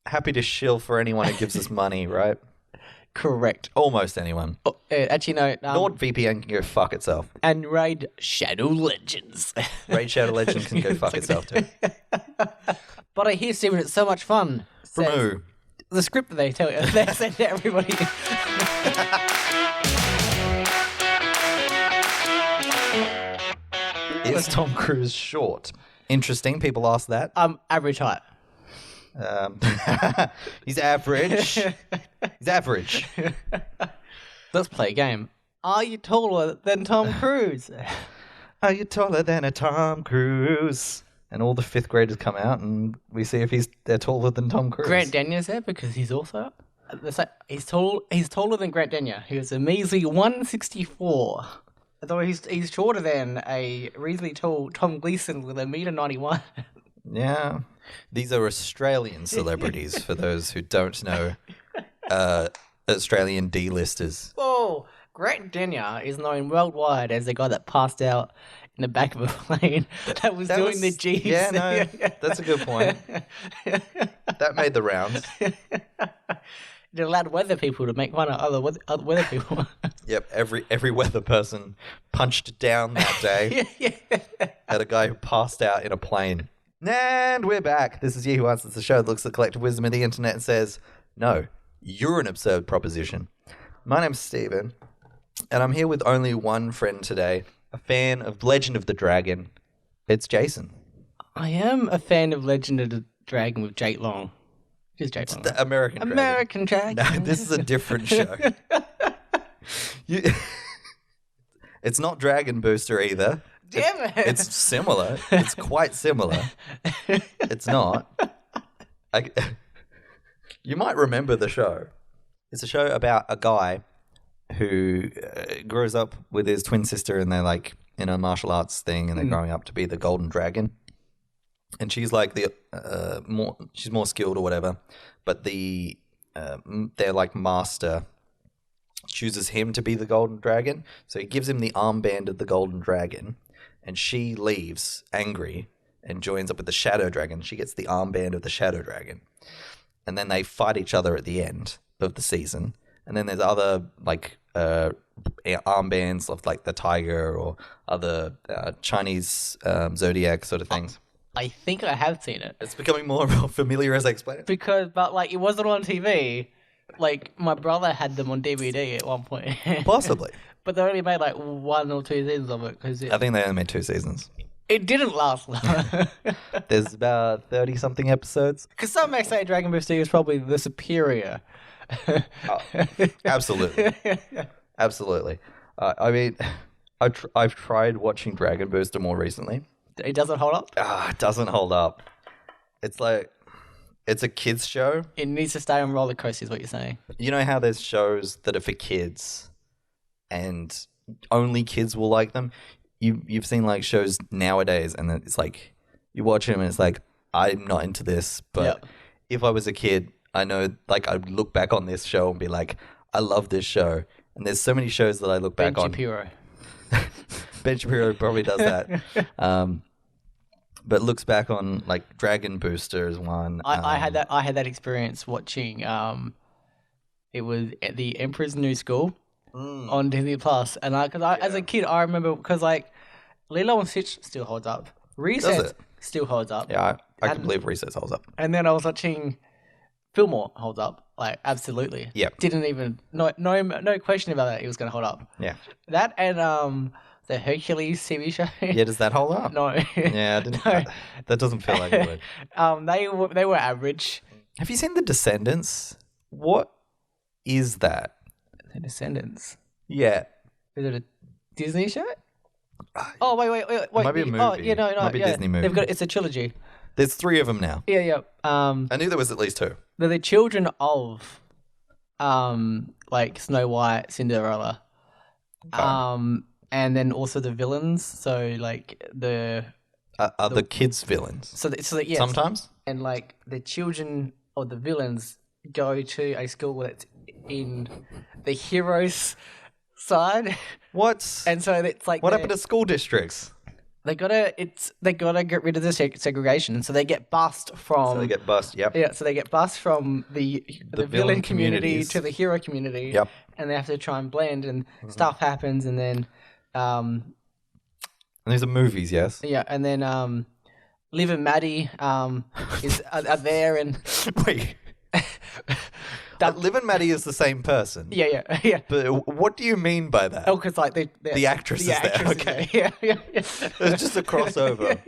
happy to shill for anyone who gives us money, right? Correct. Almost anyone. Oh, actually, no. NordVPN can go fuck itself. And Raid Shadow Legends. Raid Shadow Legends can go fuck itself too. But I hear, Stephen, it's so much fun. From who? The script that they tell you, they send to everybody. Is Tom Cruise short? Interesting. People ask that. Average height. He's average. He's average. Let's play a game. Are you taller than Tom Cruise? Are you taller than a Tom Cruise? And all the fifth graders come out, and we see if they're taller than Tom Cruise. Grant Denyer's there because he's also he's taller than Grant Denyer. He was a measly 164. Although he's shorter than a reasonably tall Tom Gleeson with 1.91 m. Yeah. These are Australian celebrities, for those who don't know. Australian D-listers. Whoa! Grant Denyer is known worldwide as the guy that passed out in the back of a plane that was doing the G's. Yeah, no, that's a good point. That made the rounds. It allowed weather people to make fun of other weather people. Yep, every weather person punched down that day at a guy who passed out in a plane. And we're back. This is Yahoo Answers, the show that looks at the collective wisdom of the internet and says, no, you're an absurd proposition. My name's Stephen, and I'm here with only one friend today, a fan of Legend of the Dragon. It's Jason. I am a fan of Legend of the Dragon with Jake Long. Who's Jake Long? The American Dragon. American Dragon. No, this is a different show. It's not Dragon Booster either. Damn it. It's similar. It's quite similar. It's not. You might remember the show. It's a show about a guy who grows up with his twin sister, and they're like in a martial arts thing, and they're growing up to be the Golden Dragon. And she's like she's more skilled or whatever, but their like master chooses him to be the Golden Dragon, so he gives him the armband of the Golden Dragon, and she leaves angry and joins up with the Shadow Dragon. She gets the armband of the Shadow Dragon, and then they fight each other at the end of the season. And then there's other like armbands of like the tiger or other Chinese zodiac sort of things. I think I have seen it. It's becoming more and more familiar as I explain it. But like, it wasn't on TV. Like, my brother had them on DVD at one point. Possibly. But they only made like 1 or 2 seasons of it. I think they only made 2 seasons. It didn't last long. There's about 30-something episodes. Because some may say Dragon Booster is probably the superior. Absolutely. Absolutely. I mean, I've tried watching Dragon Booster more recently. It doesn't hold up? It doesn't hold up. It's like, it's a kids show. It needs to stay on roller coaster is what you're saying. You know how there's shows that are for kids and only kids will like them? You've seen like shows nowadays, and it's like, you watch them and it's like, I'm not into this, but if I was a kid, I know, like, I'd look back on this show and be like, I love this show. And there's so many shows that I look back on. Ben Shapiro. Ben Shapiro probably does that. But looks back on like Dragon Booster as one. I had that experience watching. It was at the Emperor's New School on Disney Plus, and as a kid, I remember because like Lilo and Stitch still holds up. Recess still holds up. Yeah, I can believe Recess holds up. And then I was watching Fillmore holds up, like absolutely. Yeah. Didn't even no question about that. It was going to hold up. Yeah. That and the Hercules TV show. Yeah, does that hold up? No. Yeah, I didn't. No. That doesn't feel like it would. They were average. Have you seen The Descendants? What is that? The Descendants. Yeah. Is it a Disney show? Oh wait. It might be a movie. Oh yeah, no. Might be a Disney movie. It's a trilogy. There's 3 of them now. Yeah. I knew there was at least 2. They're the children of, like Snow White, Cinderella, Okay. and then also the villains. So like the kids villains. So yes. Sometimes. And like the children of the villains go to a school that's in the heroes' side. What? And so it's like what happened to school districts? They gotta get rid of the segregation, so they get bussed from. So they get bussed. Yep. Yeah, so they get bussed from the villain community to the hero community. Yep. And they have to try and blend, and stuff happens, and then, And these are movies, yes. yeah, and then Liv and Maddie are there, and Wait. Liv and Maddie is the same person. yeah. But what do you mean by that? Oh, because like the actress is there. Okay. Yeah. It's just a crossover.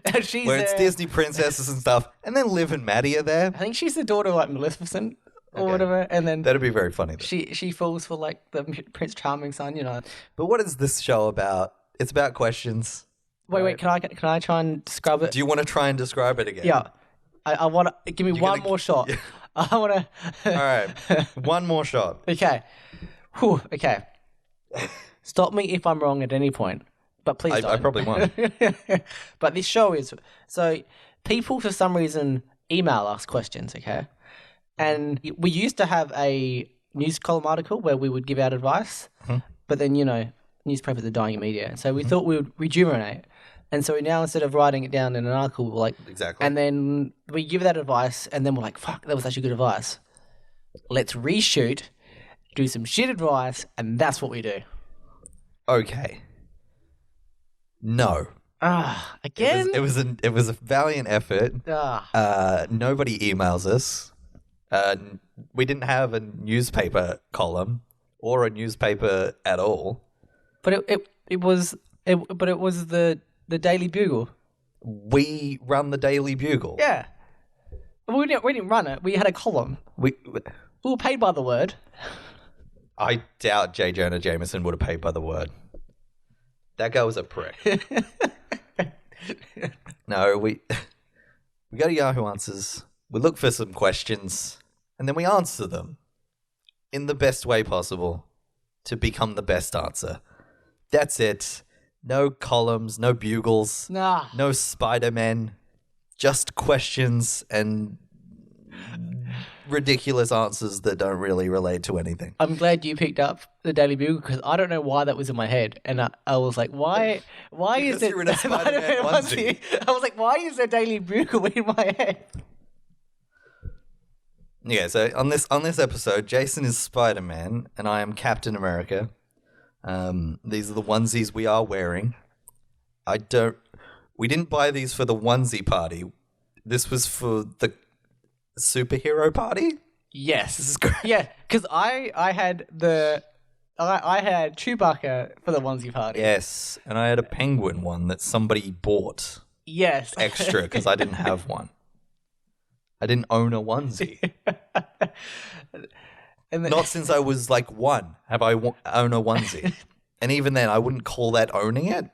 And she's where it's Disney princesses and stuff, and then Liv and Maddie are there. I think she's the daughter of like Maleficent or whatever, and then that'd be very funny. Though. She falls for like the Prince Charming son, you know. But what is this show about? It's about questions. Wait, can I try and describe it? Do you want to try and describe it again? Yeah, I want to give me one more shot. Yeah. I want to. All right, one more shot. Okay. Whew, okay. Stop me if I'm wrong at any point, but please don't. I probably won't. But this show is so people for some reason email us questions, okay? And we used to have a news column article where we would give out advice, but then newspapers are dying in media, so we thought we would rejuvenate. And so we now, instead of writing it down in an article, we're like... Exactly. And then we give that advice, and then we're like, fuck, that was actually good advice. Let's reshoot, do some shit advice, and that's what we do. Okay. No. Again? It was a valiant effort. Nobody emails us. We didn't have a newspaper column or a newspaper at all. But it was the Daily Bugle. We run the Daily Bugle. Yeah. We didn't run it. We had a column. We were paid by the word. I doubt J. Jonah Jameson would have paid by the word. That guy was a prick. No, we go to Yahoo Answers. We look for some questions, and then we answer them in the best way possible to become the best answer. That's it. No columns, no bugles, no Spider-Man, just questions and ridiculous answers that don't really relate to anything. I'm glad you picked up the Daily Bugle because I don't know why that was in my head, and I was like, why is it? You're in a Spider-Man onesie. I was like, why is the Daily Bugle in my head? Yeah, so on this episode, Jason is Spider-Man and I am Captain America. These are the onesies we are wearing. We didn't buy these for the onesie party. This was for the superhero party. Yes, this is great. Yeah, because I had Chewbacca for the onesie party. Yes, and I had a penguin one that somebody bought. Yes, extra because I didn't have one. I didn't own a onesie. Not since I was like one have I owned a onesie. And even then, I wouldn't call that owning it.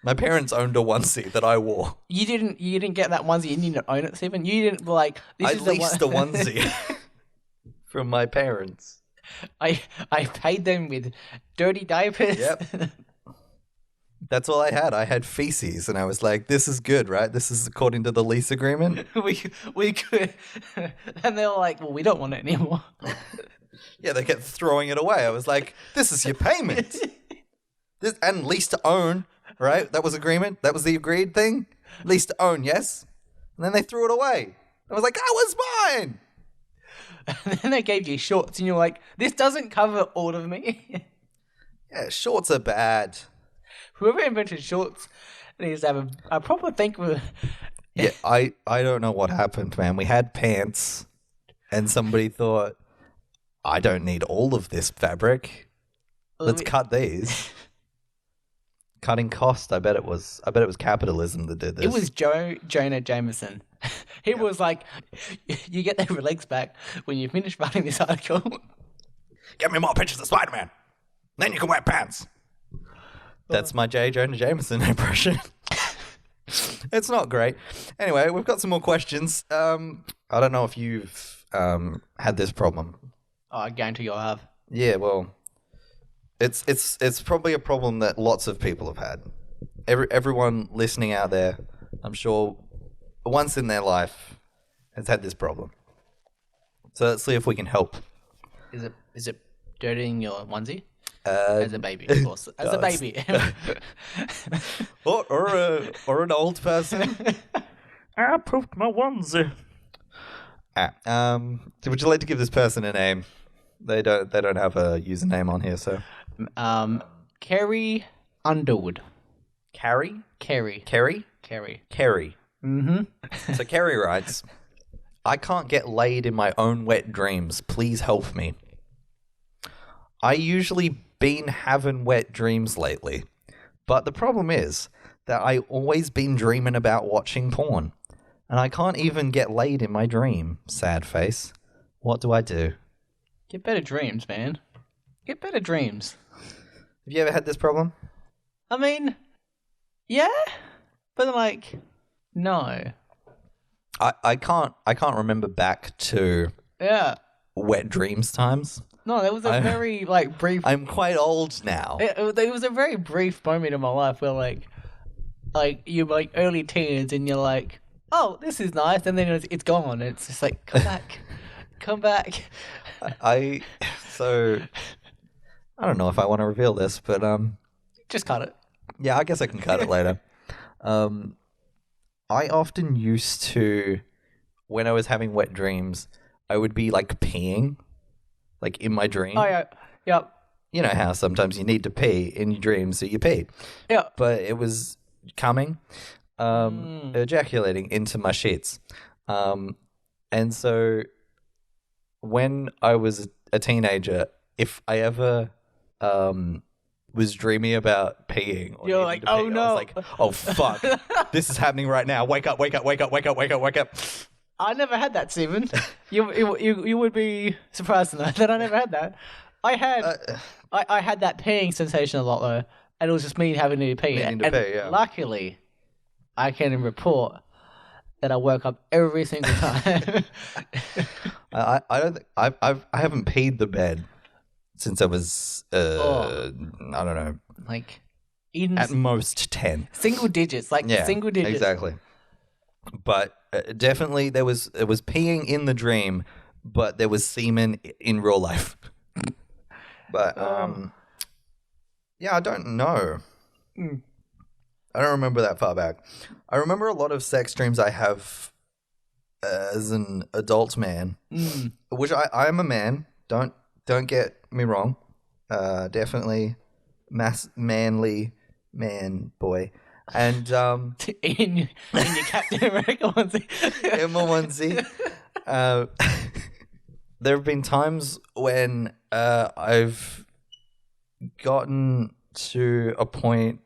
My parents owned a onesie that I wore. You didn't get that onesie. You didn't own it, Stephen. You didn't like. I leased the onesie from my parents. I paid them with dirty diapers. Yep. That's all I had. I had feces, and I was like, "This is good, right? This is according to the lease agreement." we could, and they were like, "Well, we don't want it anymore." Yeah, they kept throwing it away. I was like, "This is your payment, and lease to own, right? That was agreement. That was the agreed thing. Lease to own, yes." And then they threw it away. I was like, "That was mine." And then they gave you shorts, and you're like, "This doesn't cover all of me." Yeah, shorts are bad. Whoever invented shorts needs to have a proper think with. Yeah, I don't know what happened, man. We had pants, and somebody thought, I don't need all of this fabric. Let's cut these. Cutting cost. I bet it was capitalism that did this. It was Jonah Jameson. He was like, you get their legs back when you finish writing this article. Get me more pictures of Spider-Man. Then you can wear pants. That's my J. Jonah Jameson impression. It's not great. Anyway, we've got some more questions. I don't know if you've had this problem. Oh, I guarantee you have. Yeah, well, it's probably a problem that lots of people have had. Everyone listening out there, I'm sure, once in their life has had this problem. So let's see if we can help. Is it dirtying your onesie? As a baby, of course. As a baby. or an old person. I pooped my onesie. Would you like to give this person a name? They don't have a username on here, so. Kerry Underwood. Carrie? Kerry. Kerry? Kerry. Kerry. Mm-hmm. So Kerry writes, I can't get laid in my own wet dreams. Please help me. I usually been having wet dreams lately, but the problem is that I always been dreaming about watching porn, and I can't even get laid in my dream. Sad face. What do I do? Get better dreams, man. Get better dreams. Have you ever had this problem? I mean, yeah, but like, no. I can't remember back to wet dreams times. No, that was a very like brief. I'm quite old now. It was a very brief moment in my life where like you're like early teens and you're like, oh, this is nice, and then it's gone. It's just like, come back, come back. I don't know if I want to reveal this, but just cut it. Yeah, I guess I can cut it later. I often used to, when I was having wet dreams, I would be like peeing, like in my dream. Oh yeah, yep. You know how sometimes you need to pee in your dreams, so you pee. Yeah. But it was coming, ejaculating into my sheets. And so when I was a teenager, if I ever was dreaming about peeing, or you're like, oh no, I was like, oh fuck, this is happening right now. Wake up, wake up, wake up, wake up, wake up, wake up. I never had that, Stephen. You would be surprised to know that I never had that. I had that peeing sensation a lot though, and it was just me having to pee. Needing to pee, yeah. Luckily, I can report that I woke up every single time. I haven't peed the bed since I was I don't know, like even at most 10 single digits, single digits. Exactly. But definitely it was peeing in the dream, but there was semen in real life. But yeah, I don't know. I don't remember that far back. I remember a lot of sex dreams I have as an adult man, which I am a man. Don't get me wrong. Definitely manly man boy. And in your Captain America onesie. In my onesie. There have been times when I've gotten to a point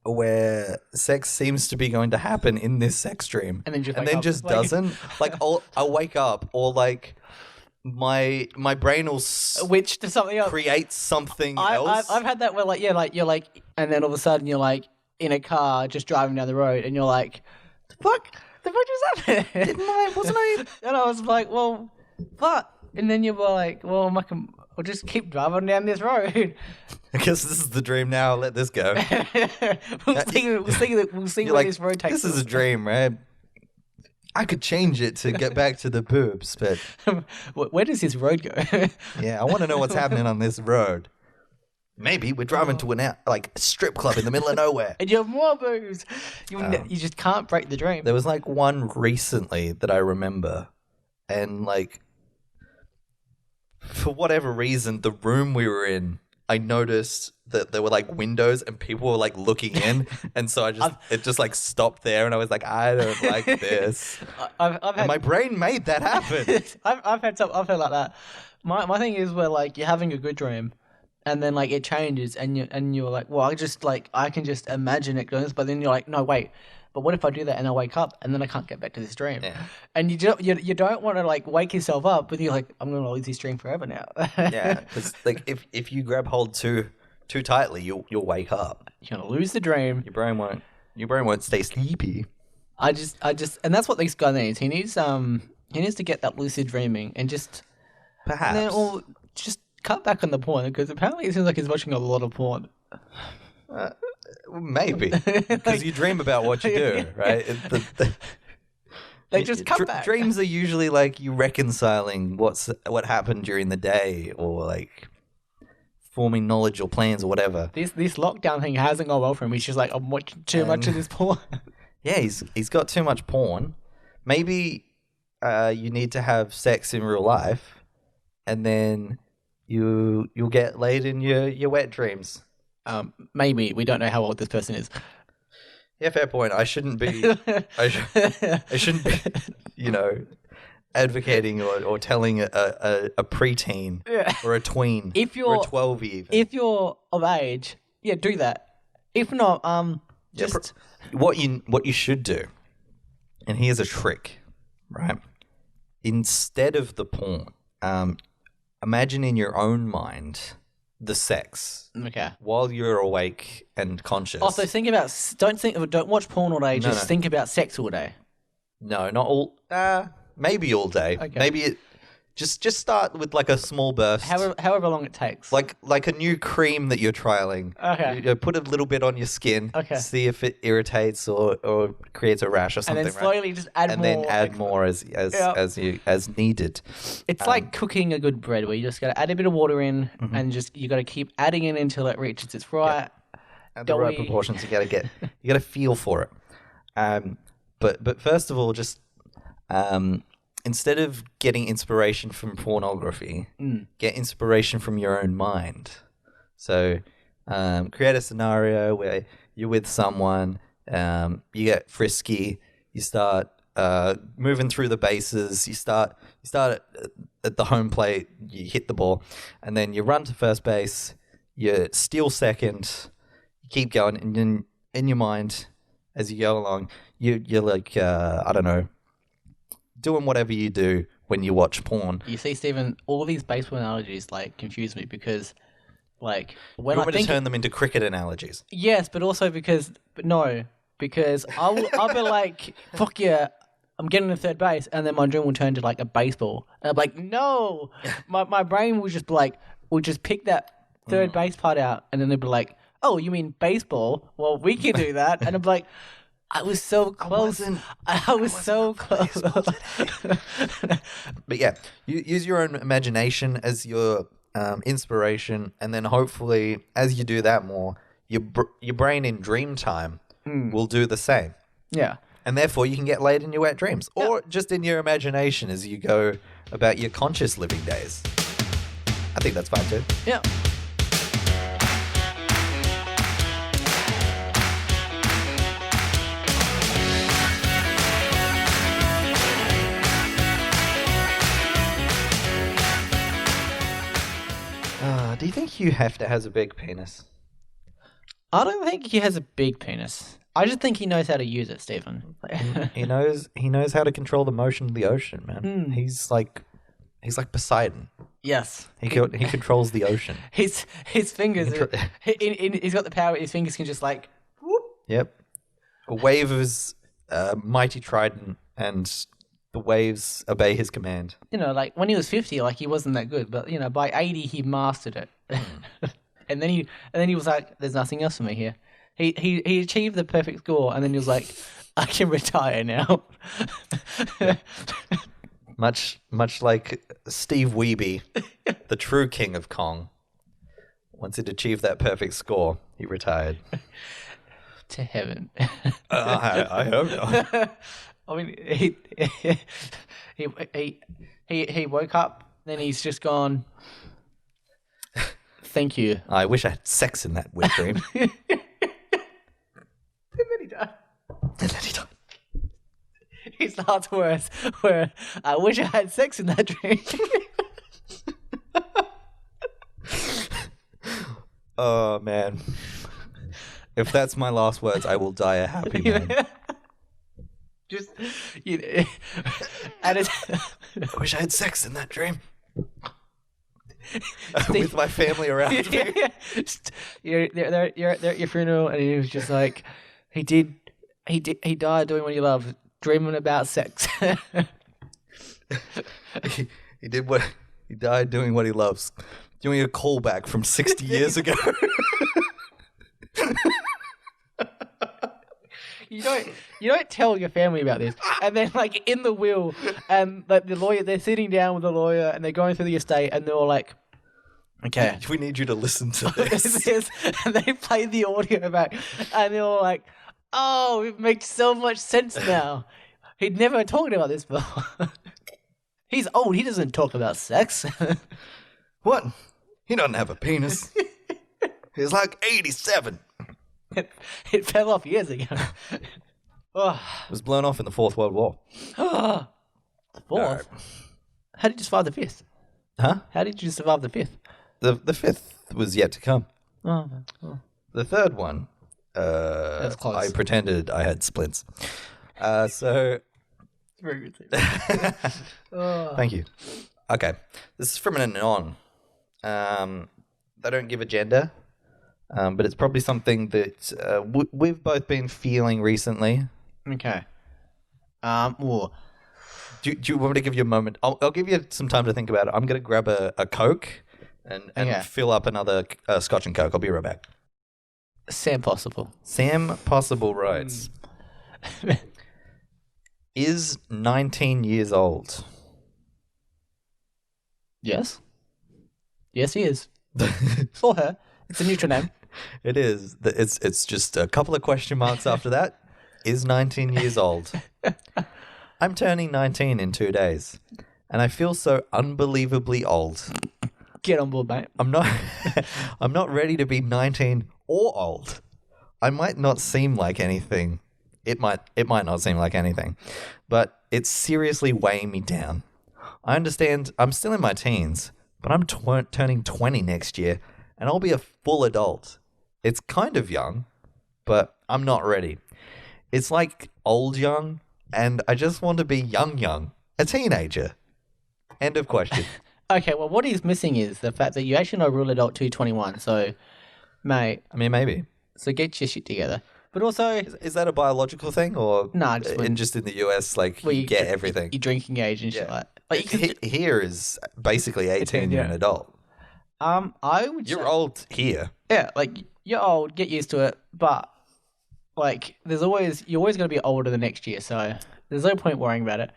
where sex seems to be going to happen in this sex dream, and then just doesn't. Like I'll wake up, or like my brain will switch to something else, create something else. I've had that where you're like, and then all of a sudden you're like in a car just driving down the road, and you're like, the fuck just happened? Wasn't I? And I was like, well, fuck. And then you were like, well, I'll just keep driving down this road. I guess this is the dream now. I'll let this go. We'll see where this road takes us. This is a dream, right? I could change it to get back to the boobs, but where does this road go? Yeah, I want to know what's happening on this road. Maybe we're driving to a strip club in the middle of nowhere. And you have more boobs. You just can't break the dream. There was like one recently that I remember, and like for whatever reason, the room we were in, I noticed that there were like windows and people were like looking in, and so it just like stopped there, and I was like, I don't like this. And my brain made that happen. I've had like that. My thing is where like you're having a good dream, and then like it changes, and you're like, well, I can just imagine it goes, but then you're like, no, wait. But what if I do that and I wake up and then I can't get back to this dream? Yeah. And you don't want to like wake yourself up, but you're like, I'm going to lose this dream forever now. Yeah, because like if you grab hold too tightly, you'll wake up. You're going to lose the dream. Your brain won't stay sleepy. I just, and that's what this guy needs. He needs to get that lucid dreaming and just perhaps, and then, just cut back on the porn, because apparently it seems like he's watching a lot of porn. Maybe, because you dream about what you do, right? They just come back. Dreams are usually like you reconciling what happened during the day, or like forming knowledge or plans or whatever. This lockdown thing hasn't gone well for him. He's just like, I'm watching too much of this porn. Yeah, he's got too much porn. Maybe you need to have sex in real life, and then you'll get laid in your wet dreams. Maybe. We don't know how old this person is. Yeah, fair point. I shouldn't be I shouldn't be, advocating or telling a preteen or a tween or a 12 even. If you're of age, yeah, do that. If not, just what you should do. And here's a trick, right? Instead of the porn, imagine in your own mind the sex. Okay. While you're awake and conscious. Also, don't watch porn all day. Just think about sex all day. No, not all. Maybe all day. Okay. Maybe just start with like a small burst. However long it takes. Like a new cream that you're trialing. Okay. You put a little bit on your skin. Okay. See if it irritates or creates a rash or something. And then slowly just add more. And then add more as needed. It's like cooking a good bread where you just got to add a bit of water in and just you got to keep adding it until it reaches its right. And the right proportions. You got to feel for it. But first of all, just instead of getting inspiration from pornography, get inspiration from your own mind. So create a scenario where you're with someone, you get frisky, you start moving through the bases, you start at the home plate, you hit the ball, and then you run to first base, you steal second, you keep going, and then in your mind, as you go along, you're like, I don't know, doing whatever you do when you watch porn. You see, Stephen, all these baseball analogies confuse me because when you want me to turn them into cricket analogies. Yes, but also because I'll be like, fuck yeah, I'm getting to third base, and then my dream will turn to like a baseball, and I'm like, no, my brain will just be like, we'll just pick that third base part out, and then they'll be like, oh, you mean baseball? Well, we can do that, and I'm like, I was so close. I was so close. But yeah, you use your own imagination as your inspiration, and then hopefully, as you do that more, your brain in dream time will do the same. Yeah. And therefore, you can get laid in your wet dreams, or just in your imagination as you go about your conscious living days. I think that's fine too. Yeah. Do you think Hugh Hefner has a big penis? I don't think he has a big penis. I just think he knows how to use it, Stephen. He knows how to control the motion of the ocean, man. He's like Poseidon. Yes. He controls the ocean. His fingers he's got the power. His fingers can just like whoop. Yep. A wave of his mighty trident, and the waves obey his command. Like when he was 50, like he wasn't that good, but by 80 he mastered it. and then he was like, "There's nothing else for me here." He achieved the perfect score, and then he was like, "I can retire now." Much like Steve Wiebe, the true king of Kong. Once he'd achieved that perfect score, he retired. To heaven. I hope not. I mean, he woke up, then he's just gone, thank you. I wish I had sex in that wet dream. And then he died. His last words were, I wish I had sex in that dream. Oh, man. If that's my last words, I will die a happy man. Just, I wish I had sex in that dream. With my family around me. You're at your funeral, and he was just like, he died doing what he loved, dreaming about sex. He died doing what he loves, doing a callback from 60 years ago. You don't tell your family about this, and then like in the will, and like the lawyer, they're sitting down with the lawyer, and they're going through the estate, and they're all like, Okay. We need you to listen to this. And they played the audio back, and they were like, "Oh, it makes so much sense now. He'd never talked about this before. He's old. He doesn't talk about sex." What? He doesn't have a penis. He's like 87. It fell off years ago. Oh. It was blown off in the Fourth World War. The fourth? No. How did you survive the fifth? Huh? How did you survive the fifth? The fifth was yet to come. Oh. The third one, That's close. I pretended I had splints. So Very good. thank you. Okay, this is from an Anon. They don't give a gender, but it's probably something that we've both been feeling recently. Okay. Well, Do you want me to give you a moment? I'll give you some time to think about it. I'm going to grab a Coke and fill up another Scotch and Coke. I'll be right back. Sam Possible. Sam Possible writes, is 19 years old. Yes. Yes, he is. For her. It's a neutral name. It is. It's just a couple of question marks after that. Is 19 years old. I'm turning 19 in 2 days, and I feel so unbelievably old. Get on board, mate. I'm not ready to be 19 or old. I might not seem like anything. It might not seem like anything, but it's seriously weighing me down. I understand I'm still in my teens, but I'm turning 20 next year, and I'll be a full adult. It's kind of young, but I'm not ready. It's like old young, and I just want to be young, a teenager. End of question. Okay, well, what he's missing is the fact that you actually know real adult 221. So, mate. I mean, maybe. So get your shit together. But also, is that a biological thing, or just in the US, like you get everything? Your drinking age and shit like that. Here is basically 18. You're an adult. I would. You're old here. Yeah, like you're old. Get used to it. But like, you're always going to be older the next year. So there's no point worrying about it.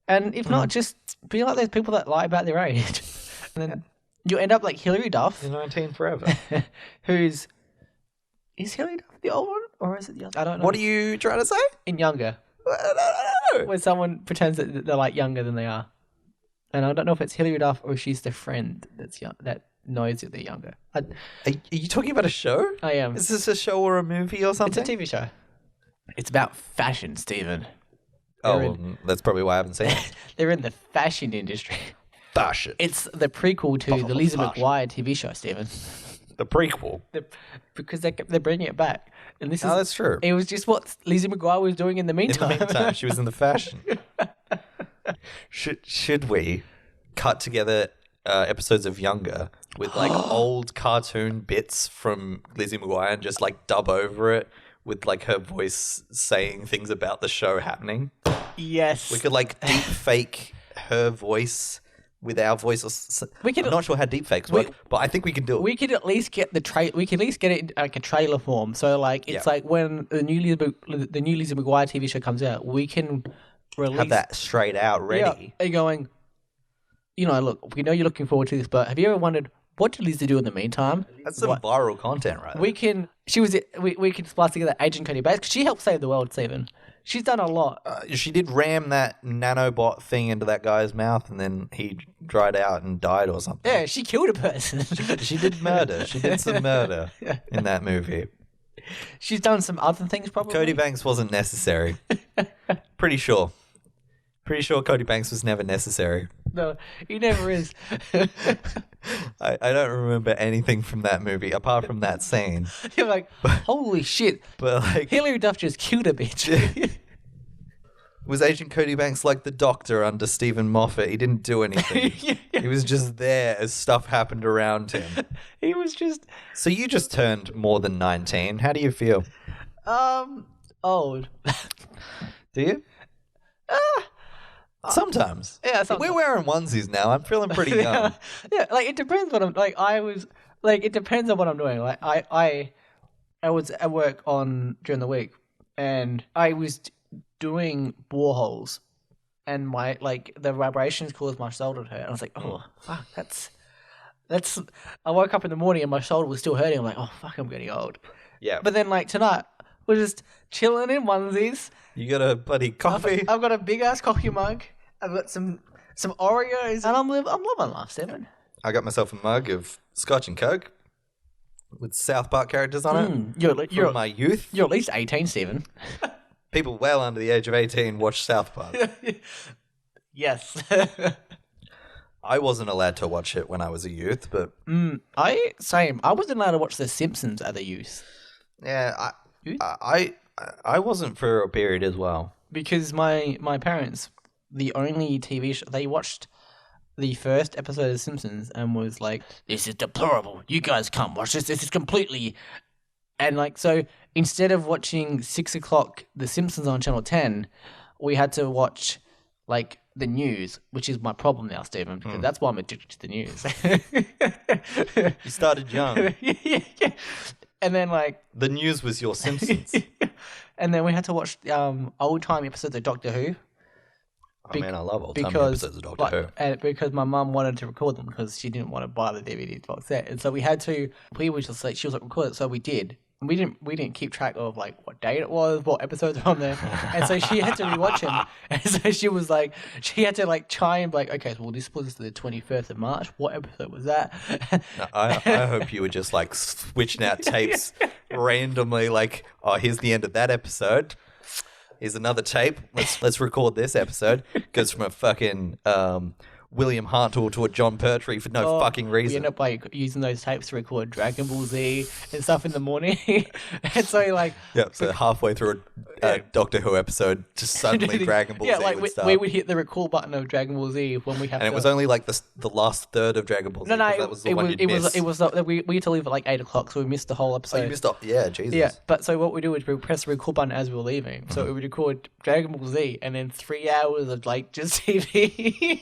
And if not, just be like those people that lie about their age, and then you'll end up like Hilary Duff. You're 19 forever. Is Hilary Duff the old one, or is it the other? I don't know. What are you trying to say? In Younger. I don't know. When someone pretends that they're like younger than they are. And I don't know if it's Hilary Duff or if she's the friend that's young, that knows that they're younger. Are you talking about a show? I am. Is this a show or a movie or something? It's a TV show. It's about fashion, Stephen. That's probably why I haven't seen it. They're in the fashion industry. Fashion. It's the prequel to the Lizzie McGuire TV show, Stephen. The prequel? Because they're bringing it back. And this that's true. It was just what Lizzie McGuire was doing in the meantime. In the meantime, she was in the fashion. Should we cut together episodes of Younger with like old cartoon bits from Lizzie McGuire and just like dub over it with like her voice saying things about the show happening? Yes. We could like deep fake her voice with our voice. I'm not sure how deep fakes work, but I think we can do it. We could at least get we could at least get it in like a trailer form. So like it's like when the new Lizzie McGuire TV show comes out, we can release have that straight out ready. Yeah, and going, look, we know you're looking forward to this, but have you ever wondered what did Lizzie do in the meantime? That's some viral content, right? We can splice together Agent Cody Bates because she helped save the world, Stephen. She's done a lot. She did ram that nanobot thing into that guy's mouth, and then he dried out and died or something. Yeah, she killed a person. She did murder. She did some murder in that movie. She's done some other things, probably. Cody Banks wasn't necessary. Pretty sure Cody Banks was never necessary. No, he never is. I don't remember anything from that movie apart from that scene. You're like, holy shit. But like, Hilary Duff just killed a bitch. Was Agent Cody Banks like the Doctor under Stephen Moffat? He didn't do anything. Yeah. He was just there as stuff happened around him. He was just... So you just turned more than 19. How do you feel? Old. Do you? Sometimes. Yeah, sometimes. We're wearing onesies now. I'm feeling pretty young. Yeah, like it depends what I'm like. It depends on what I'm doing. Like I was at work during the week, and I was doing boreholes, and my the vibrations caused my shoulder to hurt. And I was like, oh fuck, I woke up in the morning and my shoulder was still hurting. I'm like, oh fuck, I'm getting old. Yeah. But then like tonight, we're just chilling in onesies. You got a bloody coffee? I've got a big ass coffee mug. I've got some Oreos, and I'm loving life, Stephen. I got myself a mug of Scotch and Coke with South Park characters on it. You're my youth. You're at least 18, Stephen. People well under the age of 18 watch South Park. Yes. I wasn't allowed to watch it when I was a youth, but I wasn't allowed to watch The Simpsons as a youth. yeah, I wasn't for a period as well. Because my parents, the only TV show, they watched the first episode of The Simpsons and was like, this is deplorable. You guys can't watch this. This is completely... And like, so instead of watching 6 o'clock The Simpsons on Channel 10, we had to watch like the news, which is my problem now, Stephen, because that's why I'm addicted to the news. You started young. Yeah. And then like... The news was your Simpsons. And then we had to watch old-time episodes of Doctor Who. I mean, I love old-time episodes of Doctor Who. And because my mum wanted to record them because she didn't want to buy the DVD box set. And so we had to... We were just like... She was like, record it. So we did. And we didn't keep track of like what date it was, what episodes were on there. And so she had to rewatch them. And so she was like... She had to like try and be like, okay, well, this was the 21st of March. What episode was that? No, I hope you were just like switching out tapes randomly, like, oh, here's the end of that episode. Here's another tape. Let's record this episode. Goes from a fucking William Hartnell to a John Pertwee for no fucking reason. We end up by using those tapes to record Dragon Ball Z and stuff in the morning. And so like... Yeah, so halfway through a Doctor Who episode, just suddenly Dragon Ball Z would start. We would hit the record button of Dragon Ball Z when we have and it was only like the last third of Dragon Ball Z. No, that was the one you'd miss. We had to leave at like 8 o'clock, so we missed the whole episode. Oh, you missed off. Yeah, Jesus. Yeah, but so what we do is we press the record button as we were leaving. So we would record Dragon Ball Z and then 3 hours of like just TV.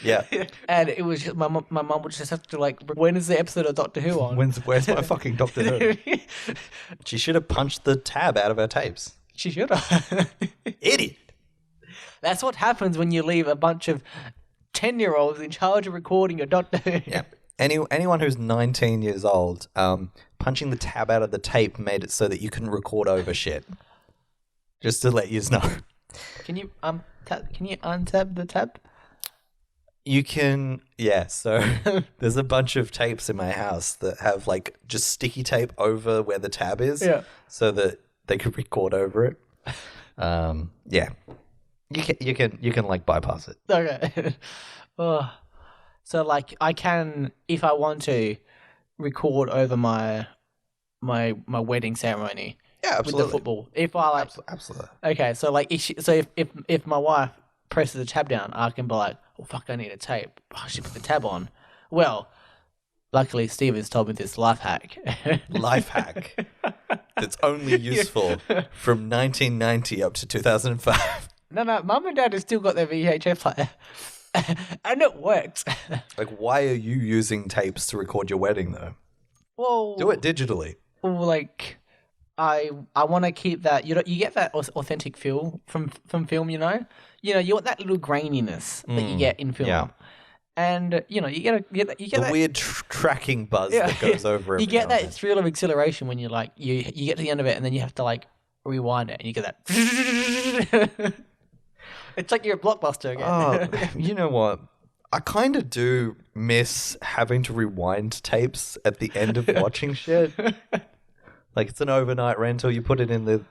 Yeah. And it was just, my mum would just have to like, when is the episode of Doctor Who on? Where's my fucking Doctor Who? She should have punched the tab out of her tapes. She should have. Idiot. That's what happens when you leave a bunch of 10-year-olds in charge of recording your Doctor Who. Yeah. Anyone who's 19 years old, punching the tab out of the tape made it so that you couldn't record over shit. Just to let you know. Can you untab the tab? You can, yeah. So there's a bunch of tapes in my house that have like just sticky tape over where the tab is, so that they could record over it. Yeah, you can like bypass it. Okay. So like I can, if I want to, record over my wedding ceremony. Yeah, absolutely. With the football. If I like, absolutely. Okay, so like, if my wife presses the tab down, I can be like, oh fuck, I need a tape. I should put the tab on. Well, luckily Steven's told me this life hack. Life hack that's only useful from 1990 up to 2005. No, Mum and Dad have still got their VHS player. And it works. Like, why are you using tapes to record your wedding though? Well, do it digitally. Well, like, I want to keep that. You get that authentic feel from film. You want that little graininess that you get in film. Yeah. And you get that weird tracking buzz that goes over it. You get that thrill of exhilaration when you like you get to the end of it and then you have to like rewind it and you get that. It's like you're a Blockbuster again. Oh, you know what? I kind of do miss having to rewind tapes at the end of watching shit. Like, it's an overnight rental. You put it in the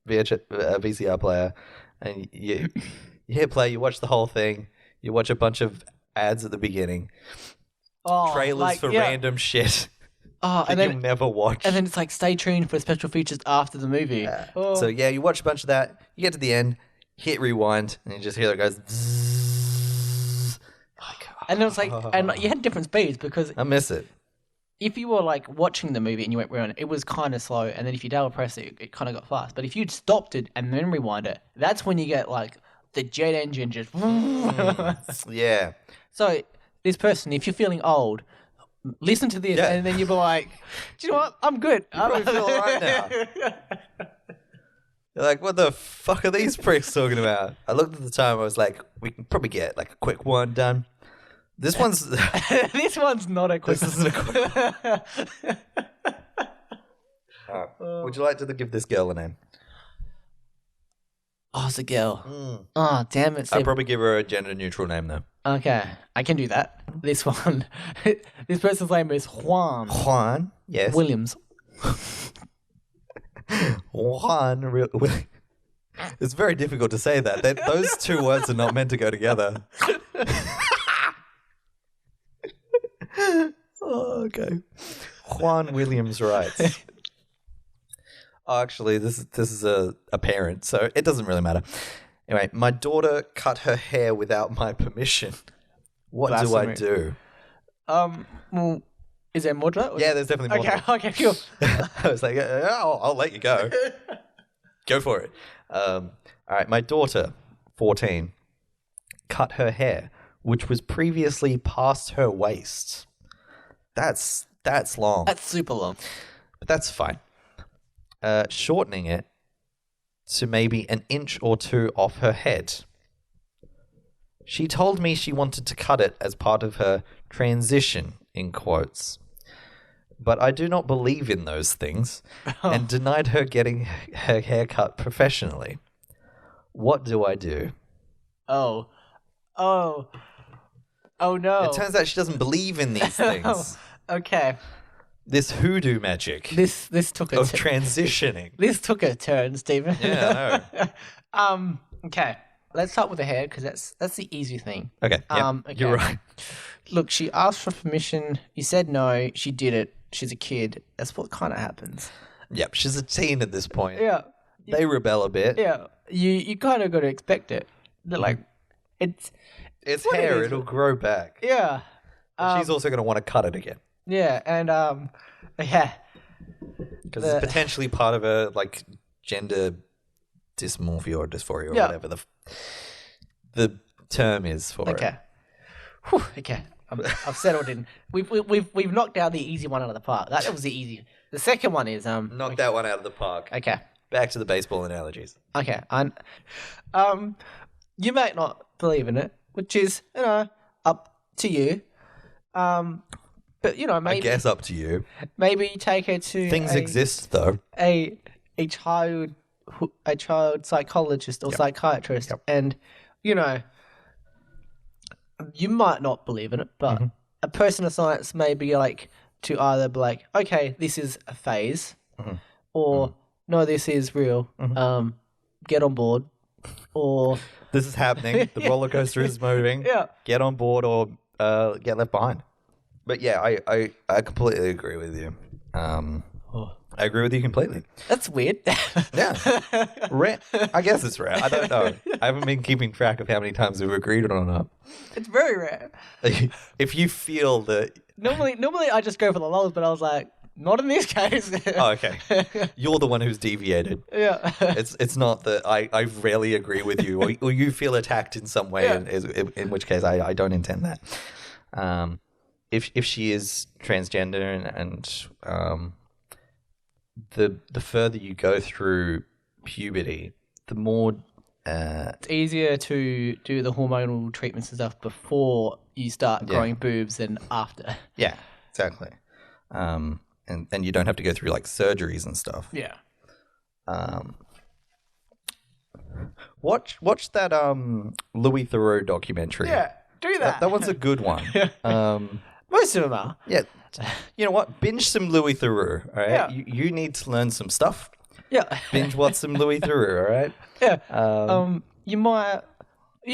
VCR player, and you hit play. You watch the whole thing. You watch a bunch of ads at the beginning. Trailers for random shit. And then you'll never watch. And then it's like, stay tuned for special features after the movie. Yeah. So yeah, you watch a bunch of that. You get to the end. Hit rewind, and you just hear it goes. Zzz. And it was like, and you had different speeds because I miss it. If you were like watching the movie and you went rewind, it was kind of slow, and then if you double press it, it kind of got fast. But if you'd stopped it and then rewind it, that's when you get like the jet engine just. Yeah. So this person, if you're feeling old, listen to this, and then you'll be like, "Do you know what? I'm good. I feel all right now." You're like, what the fuck are these pricks talking about? I looked at the time, I was like, we can probably get like a quick one done. This one's This one's not a quick. this isn't a quick. Would you like to give this girl a name? Oh, it's a girl. Oh, damn it. I'd probably give her a gender neutral name though. Okay, I can do that. This one. This person's name is Juan. Juan, yes. Williams. Juan. It's very difficult to say that. Those two words are not meant to go together. Oh, okay. Juan Williams writes. Oh, actually, this is a parent, so it doesn't really matter. Anyway, my daughter cut her hair without my permission. What do I do? Well, is there more to that? Yeah, there's definitely more. Okay, cool. I was like, I'll let you go. Go for it. All right, my daughter, 14, cut her hair, which was previously past her waist. That's long. That's super long. But that's fine. Shortening it to maybe an inch or two off her head. She told me she wanted to cut it as part of her transition, in quotes. But I do not believe in those things and denied her getting her hair cut professionally. What do I do? Oh no. It turns out she doesn't believe in these things. Okay. This hoodoo magic This took a of transitioning. This took a turn, Stephen. Yeah, I know. Okay. Let's start with the hair because that's the easy thing. Okay, okay. You're right. Look, she asked for permission. You said no. She did it. She's a kid. That's what kind of happens. Yep, she's a teen at this point. Yeah. They rebel a bit. Yeah. You kind of got to expect it. They're like, it's hair. It'll grow back. Yeah. But she's also going to want to cut it again. Yeah, and yeah. Because it's potentially part of a like gender dysmorphia or dysphoria or whatever the term is for it. Whew, okay. I've settled in. We've knocked out the easy one out of the park. That was the easy. The second one is knocked that one out of the park. Okay. Back to the baseball analogies. Okay. You might not believe in it, which is up to you. But maybe I guess up to you. Maybe take her to things exist though. A child psychologist or psychiatrist, and you might not believe in it, but a person of science may be like to either be like, okay, this is a phase, or no, this is real. Get on board, or this is happening. The roller coaster is moving. Yeah, get on board or get left behind. But yeah, I completely agree with you. I agree with you completely. That's weird. Yeah. Rare. I guess it's rare. I don't know. I haven't been keeping track of how many times we've agreed on or not. It's very rare. If you feel that... Normally I just go for the lulls, but I was like, not in this case. Oh, okay. You're the one who's deviated. Yeah. It's not that I rarely agree with you or you feel attacked in some way, in which case I don't intend that. If she is transgender and the further you go through puberty, the more it's easier to do the hormonal treatments and stuff before you start growing boobs than after. Yeah, exactly. And you don't have to go through like surgeries and stuff. Yeah. Watch that Louis Theroux documentary. Yeah, do that. That one's a good one. Most of them are. Yeah. You know what? Binge some Louis Theroux, all right? Yeah. You need to learn some stuff. Yeah. Binge watch some Louis Theroux, all right? Yeah. You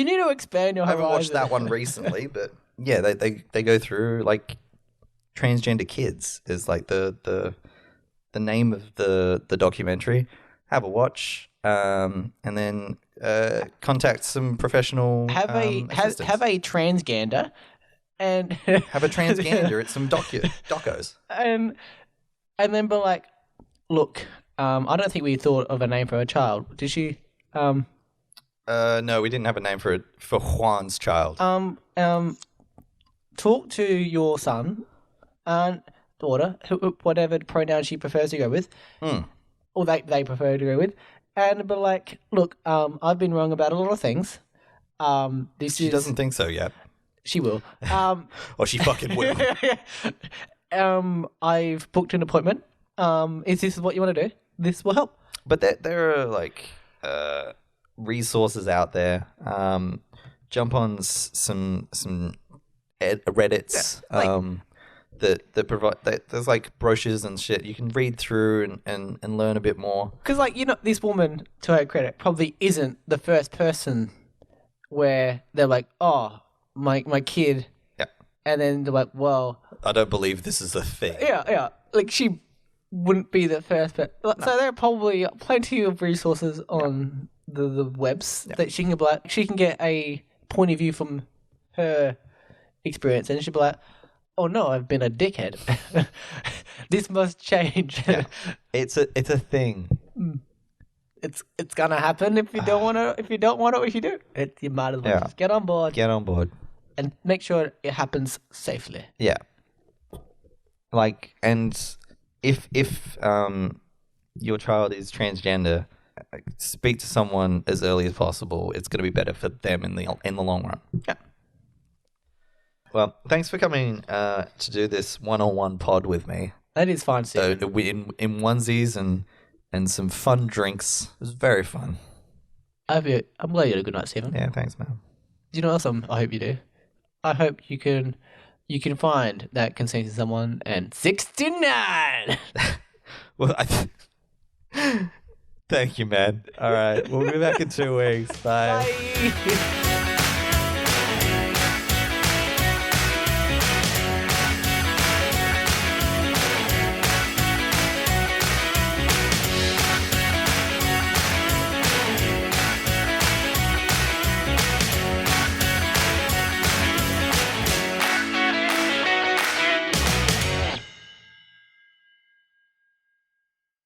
need to expand your horizon. I haven't watched that one recently, but yeah, they go through like transgender kids is like the name of the documentary. Have a watch, and then contact some professional have a transgander. And have a transgander at some docos. And then be like, look, I don't think we thought of a name for a child. Did she? No, we didn't have a name for Juan's child. Talk to your son and daughter, whatever pronoun she prefers to go with, or they prefer to go with, and be like, look, I've been wrong about a lot of things. She doesn't think so yet. She will. Or she fucking will. I've booked an appointment. Is this what you want to do? This will help. But there are like resources out there. Jump on some Reddits. That provide there's like brochures and shit you can read through and learn a bit more. Because this woman, to her credit, probably isn't the first person where they're like, oh, my kid. Yeah. And then they're like, well, I don't believe this is a thing. Yeah. Like she wouldn't be the first, but so there are probably plenty of resources on the webs that she can get a point of view from her experience, and she'll be like, oh no, I've been a dickhead. This must change. Yeah. It's a thing. It's gonna happen if you don't want to. If you don't want it, if you do, you might as well just get on board. Get on board and make sure it happens safely. Yeah. Like, and if your child is transgender, speak to someone as early as possible. It's going to be better for them in the long run. Yeah. Well, thanks for coming to do this one-on-one pod with me. That is fun, Stephen. In onesies and some fun drinks. It was very fun. I'm glad you had a good night, Stephen. Yeah, thanks, man. Do you know what else I hope you do? I hope you can find that consent to someone and 69. Well, thank you, man. All right, we'll be back in 2 weeks. Bye. Bye.